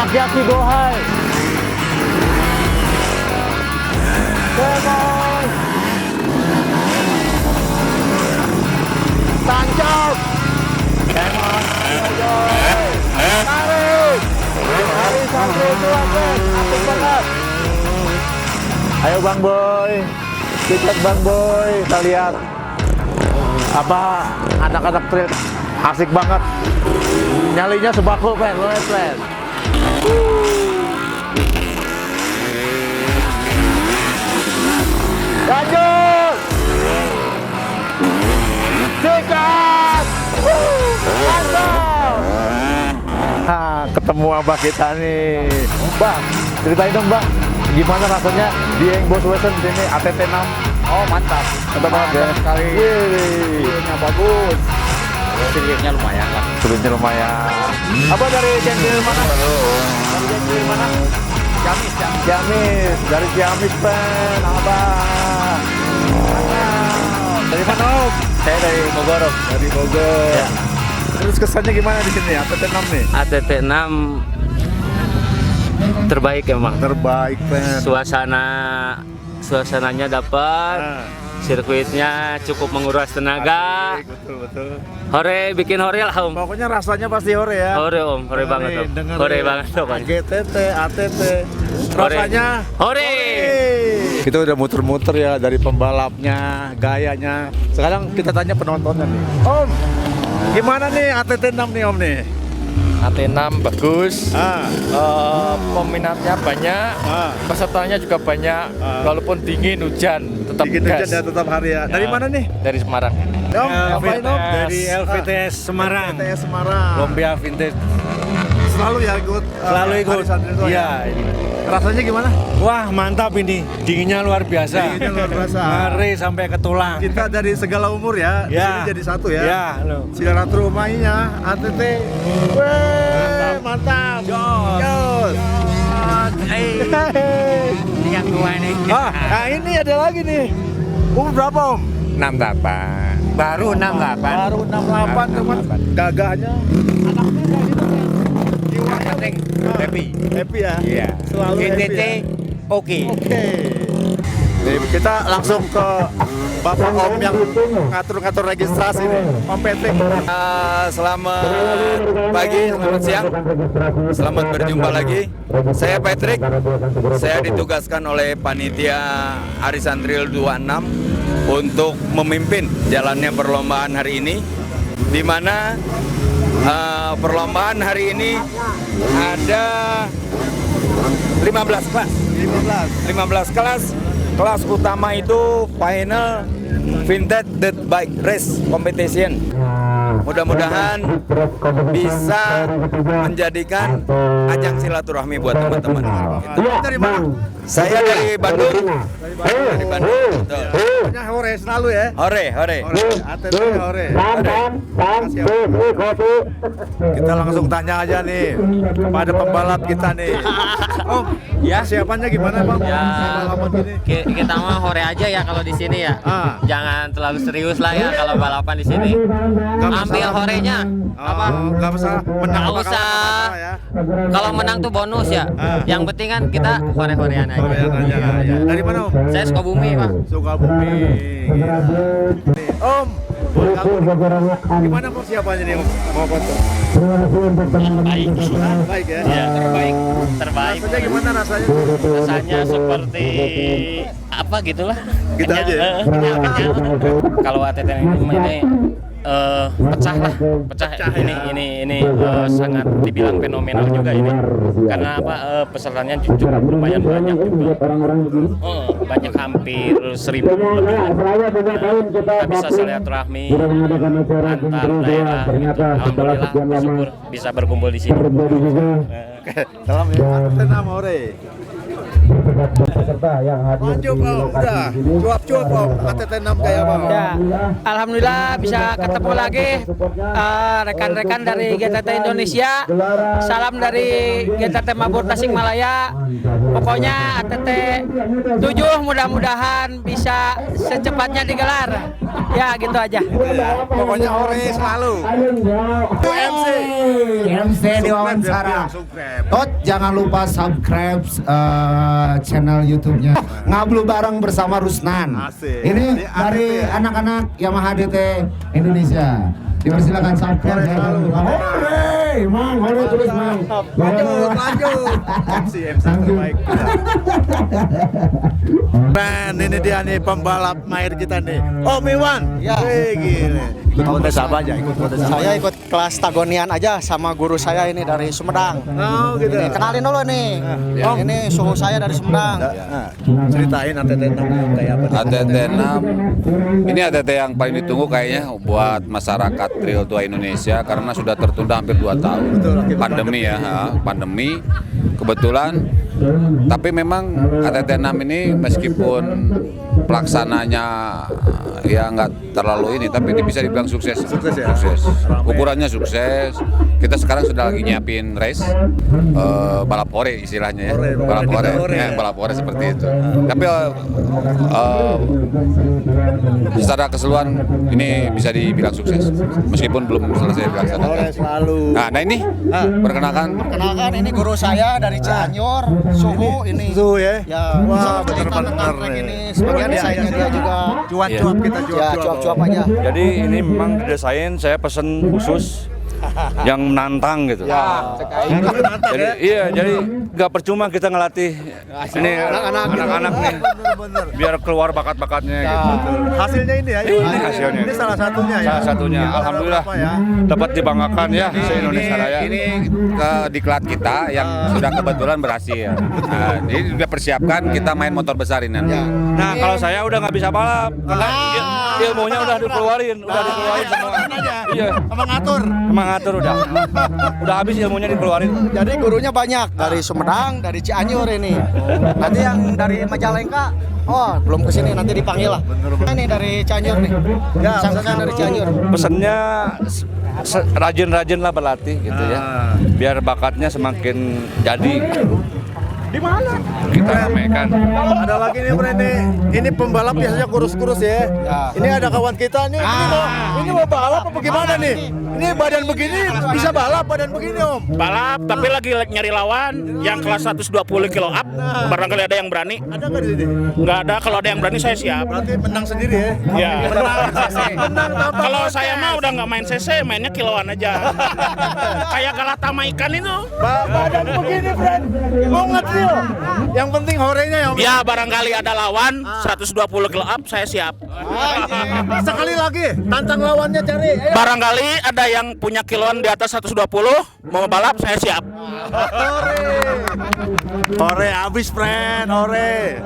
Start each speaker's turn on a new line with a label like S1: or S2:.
S1: Hati-hati bohai. Come on. Tancap. Come on. Tarik. Tarik sampai itu asik banget. Ayo Bang Boy. Kita Bang Boy. Kita lihat apa anak-anak trail asik banget. Nyalinya sebako pen, pen. Lanjut. Sikat. Mantap. Ketemu abah kita nih. Bang, ceritain dong Bang, gimana rasanya di Bos Western sini ATT 6?
S2: Oh mantap,
S1: Mantap banget ya.
S2: sekali. Feelnya bagus. Feelnya lumayan lah.
S1: Turunnya lumayan. Apa dari Ciamis mana? Dari Ciamis mana?
S2: Ciamis ya.
S1: Ciamis, dari Ciamis pen, abang. Dari mana Om?
S2: Saya dari Bogor. Om.
S1: Dari Bogor.
S2: Ya.
S1: Terus kesannya gimana di sini ATT 6 nih?
S2: ATT 6 terbaik emang.
S1: Terbaik pen.
S2: Suasananya dapat. Sirkuitnya cukup menguras tenaga.
S1: Asik, betul.
S2: Hore, bikin hore lah Om.
S1: Pokoknya rasanya pasti hore ya.
S2: Hore Om, hore banget Om. Hore banget pokoknya.
S1: GTT, ATT, rasanya
S2: hore.
S1: Kita udah muter-muter ya dari pembalapnya, gayanya. Sekarang kita tanya penontonnya nih. Om, gimana nih ATT 6 nih Om nih?
S3: AT6 bagus, peminatnya banyak, pesertanya juga banyak, walaupun dingin hujan tetap
S1: Dingin
S3: gas.
S1: hujan ya tetap hari ya. Dari mana nih?
S3: Dari Semarang.
S1: Om, ngapain Om?
S3: Dari LVTS Semarang.
S1: LVTS Semarang.
S3: Lombia Vintage.
S1: Selalu ya ikut.
S3: Selalu ikut.
S1: Iya. Rasanya gimana?
S3: Wah mantap ini, dinginnya luar biasa.
S1: Dinginnya luar biasa.
S3: Ngeri sampai ke tulang.
S1: Kita dari segala umur ya.
S3: Ya.
S1: Di sini jadi satu ya.
S3: Ya, lo.
S1: Silaturahminya ATT. Weh, mantap. Jos.
S2: Yang dua ini.
S1: Nah ini ada lagi nih. Umur berapa Om?
S3: 68. Baru 68.
S1: Baru 68 teman. Gagahnya. Anaknya kayak gitu kan. Jiwanya
S3: Penting happy.
S1: happy ya.
S3: Iya.
S1: Selalu happy ya.
S3: Oke.
S1: Oke. Jadi kita langsung ke Bapak Om yang ngatur-ngatur registrasi nih. Om Patrick.
S4: Selamat pagi, selamat siang, selamat berjumpa lagi. Saya Patrick, saya ditugaskan oleh panitia Arisan Trail 26 untuk memimpin jalannya perlombaan hari ini, di mana perlombaan hari ini ada 15 kelas. 15 kelas. Kelas utama itu final Vintage Dirt Bike Race Competition. Mudah-mudahan bisa menjadikan ajang silaturahmi buat teman-teman.
S1: Dari mana?
S4: Saya dari Bandung. Dari Bandung. Betul.
S1: Pokoknya hore selalu ya.
S4: Hore, hore.
S1: ATT hore. Kita langsung tanya aja nih kepada pembalap kita nih. Om,
S2: Ya.
S1: persiapannya gimana Bang?
S2: Ya.
S1: Balapan gini.
S2: Kita mah hore aja ya kalau di sini ya. Jangan terlalu serius lah ya kalau balapan di sini. Ambil horenya. Apa?
S1: Gak masalah. Menang
S2: Nggak
S1: apa
S2: usah.
S1: kalah, ya.
S2: Kalau menang tuh bonus ya. Yang penting kan kita hore-horean aja.
S1: Horean aja. Ya. Dari mana Om?
S2: Saya Sukabumi, Pak.
S1: Sukabumi. Nih, Om, boleh kamu gimana persiapannya nih Om? Mau foto?
S2: Baik.
S1: Baik ya.
S2: Ya, terbaik. Terbaik.
S1: Rasanya gimana rasanya?
S2: Rasanya seperti apa gitulah.
S1: Gitu aja ya?
S2: Kenyal. Kalau ATT ini pecah lah, pecah ini sangat dibilang fenomenal juga ini karena apa pesertanya cukup lumayan banyak juga. Banyak hampir 1000 lebih lah. Kita bisa silaturahmi antar daerah gitu. Alhamdulillah bersyukur bisa berkumpul di sini.
S1: Salam ya. ATT 6 hore.
S5: peserta yang hadir
S1: Maju
S5: di
S1: Om,
S5: lokasi
S1: udah.
S5: sini.
S1: Cuap-cuap Om, ATT6 kayak apa?
S6: Ya, alhamdulillah bisa ketemu lagi rekan-rekan dari GTT Indonesia. Salam dari GTT Mabur Tasikmalaya. Pokoknya ATT 7 mudah-mudahan bisa secepatnya digelar. Ya, gitu aja.
S1: Pokoknya ore selalu.
S7: MC diwawancara. Tot, jangan lupa subscribe channel YouTube-nya Ngablu bareng bersama Rusnan.
S1: Asik.
S7: Ini dari anak-anak Yamaha DT Indonesia. Dipersilakan subscribe. Hore, Mang, hore terus Mang.
S1: Lanjut. MC terbaik. Ben, ini dia nih pembalap mahir kita nih. Om Iwan. Ya. Gini. Ikut kontes apa aja? Ikut kontes apa?
S8: Saya ikut kelas tagonian aja sama guru saya ini dari Sumedang.
S1: Oh gitu.
S8: Ini, kenalin dulu nih. Ini suhu saya dari Sumedang.
S1: Nah, ceritain ATT6 kayak apa?
S4: ATT6 ini ATT yang paling ditunggu kayaknya buat masyarakat Trail Tua Indonesia karena sudah tertunda hampir 2 tahun. Pandemi ya, pandemi kebetulan. Tapi memang ATT6 ini meskipun pelaksananya ya nggak terlalu ini, tapi ini bisa dibilang sukses.
S1: Sukses ya?
S4: Sukses. Ukurannya sukses. Kita sekarang sudah lagi nyiapin race balap hore istilahnya ya. Balap hore, ya, balap hore seperti itu. Tapi secara keseluruhan ini bisa dibilang sukses meskipun belum selesai dilaksanakan.
S1: Ore selalu.
S4: Nah ini perkenalkan
S8: Kenalkan ini guru saya dari Cianjur, suhu ini.
S1: Suhu ya?
S8: Ya,
S1: Wah,
S8: cerita
S1: bener-bener
S8: tentang track
S1: nih.
S8: ini. Sebagian desainnya dia juga
S1: Cuap-cuap kita
S8: ya cuap-cuap aja.
S3: Jadi ini memang desain saya pesen khusus yang menantang gitu. Jadi iya, jadi nggak percuma kita ngelatih ini anak-anak nih biar keluar bakat-bakatnya gitu.
S1: Hasilnya ini ya?
S3: Ini hasilnya.
S1: Ini salah satunya ya?
S3: Salah satunya, alhamdulillah
S1: Apa ya?
S3: dapat dibanggakan ya se-Indonesia Raya.
S4: ini diklat kita yang sudah kebetulan berhasil. Nah, jadi sudah persiapkan kita main motor besar ini nanti.
S3: Nah kalau saya udah nggak bisa balap karena ilmunya udah dikeluarin semua. Iya, emang ngatur udah habis ilmunya dikeluarin.
S8: Jadi gurunya banyak dari Sumedang, dari Cianjur ini. Nanti yang dari Majalengka, oh belum kesini, nanti dipanggil lah. Ini dari Cianjur nih. Ya, misalkan dari Cianjur.
S3: Pesennya rajin-rajin lah berlatih gitu ya, biar bakatnya semakin jadi.
S1: Di mana?
S3: Kita sampaikan.
S1: Ada lagi nih Bre nih. Ini pembalap biasanya kurus-kurus ya. Ini ada kawan kita nih. Ini mau balap apa gimana nih? Ini badan begini bisa balap badan begini Om.
S9: Balap tapi lagi nyari lawan yang kelas 120 kilo up. Barangkali ada yang berani.
S1: Ada nggak di sini?
S9: Nggak ada, kalau ada yang berani saya siap.
S1: Berarti menang sendiri ya?
S9: Ya.
S1: Menang tanpa
S9: Kalau
S1: kontes.
S9: saya mah udah nggak main CC, mainnya kiloan aja. Kayak Galatama ikan itu.
S1: Badan begini friend. Mau ngetril. Yang penting horenya ya Om.
S9: Ya barangkali ada lawan 120 kilo up, saya siap.
S1: Sekali lagi tantang lawannya cari. Ayo.
S9: Barangkali ada yang punya kiloan di atas 120, mau balap saya siap.
S1: Hore habis friend, hore.